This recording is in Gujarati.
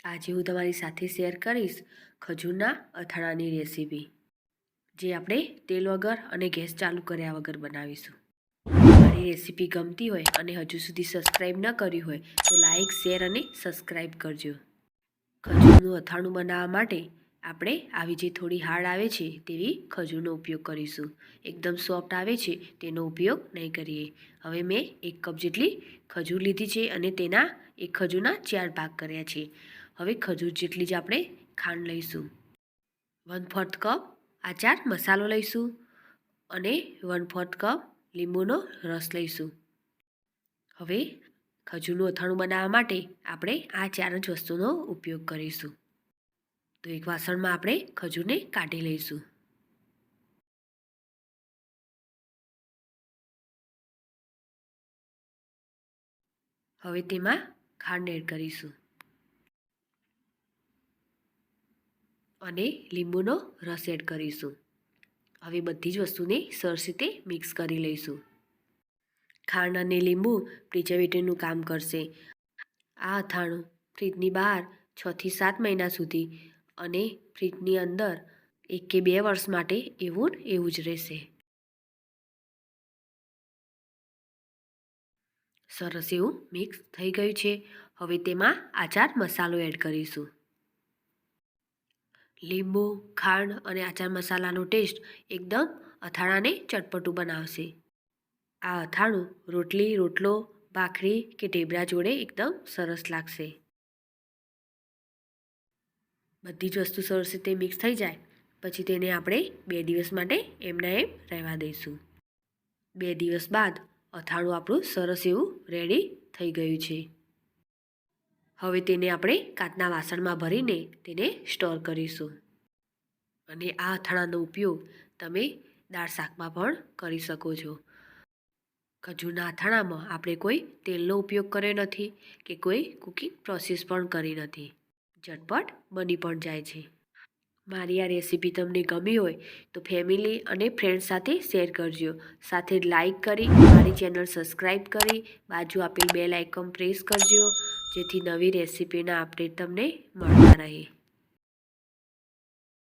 આજે હું તમારી સાથે શેર કરીશ ખજૂરના અથાણાની રેસીપી, જે આપણે તેલ વગર અને ગેસ ચાલુ કર્યા વગર બનાવીશું. મારી રેસીપી ગમતી હોય અને હજુ સુધી સબસ્ક્રાઈબ ન કરી હોય તો લાઈક, શેર અને સબસ્ક્રાઈબ કરજો. ખજૂરનું અથાણું બનાવવા માટે આપણે આવી જે થોડી હાર્ડ આવે છે તેવી ખજૂરનો ઉપયોગ કરીશું. એકદમ સોફ્ટ આવે છે તેનો ઉપયોગ નહીં કરીએ. હવે મેં 1 કપ જેટલી ખજૂર લીધી છે અને તેના એક ખજૂરના 4 ભાગ કર્યા છે. હવે ખજૂર જેટલી જ આપણે ખાંડ લઈશું. 1/4 કપ આચાર મસાલો લઈશું અને 1/4 કપ લીંબુનો રસ લઈશું. હવે ખજૂરનું અથાણું બનાવવા માટે આપણે આ 4 જ વસ્તુનો ઉપયોગ કરીશું. તો એક વાસણમાં આપણે ખજૂરને કાઢી લઈશું. હવે તેમાં ખાંડ એડ કરીશું અને લીંબુનો રસ એડ કરીશું. હવે બધી જ વસ્તુને સરસ રીતે મિક્સ કરી લઈશું. ખાંડ અને લીંબુ પ્રિઝર્વેટિવનું કામ કરશે. આ અથાણું ફ્રીજની બહાર 6 થી 7 મહિના સુધી અને ફ્રીજની અંદર 1 કે 2 વર્ષ માટે એવું જ રહેશે. સરસ એવું મિક્સ થઈ ગયું છે. હવે તેમાં આચાર મસાલો એડ કરીશું. લીંબુ, ખાંડ અને આચાર મસાલાનો ટેસ્ટ એકદમ અથાણાને ચટપટું બનાવશે. આ અથાણું રોટલી, રોટલો, ભાખરી કે ઢેબરા જોડે એકદમ સરસ લાગશે. બધી જ વસ્તુ સરસ રીતે મિક્સ થઈ જાય પછી તેને આપણે 2 દિવસ માટે એમના એમ રહેવા દઈશું. 2 દિવસ બાદ અથાણું આપણું સરસ એવું રેડી થઈ ગયું છે. હવે તેને આપણે કાચના વાસણમાં ભરીને તેને સ્ટોર કરીશું. અને આ અથાણાનો ઉપયોગ તમે દાળ શાકમાં પણ કરી શકો છો. ખજૂરના અથાણામાં આપણે કોઈ તેલનો ઉપયોગ કર્યો નથી કે કોઈ કુકિંગ પ્રોસેસ પણ કરી નથી. ઝટપટ બની પણ જાય છે. મારી આ રેસીપી તમને ગમી હોય તો ફેમિલી અને ફ્રેન્ડ્સ સાથે શેર કરજો. સાથે લાઈક કરી મારી ચેનલ સબસ્ક્રાઈબ કરી બાજુ આપેલ બેલ આઇકન પ્રેસ કરજો, જેથી નવી રેસીપીના અપડેટ તમને મળતા રહે.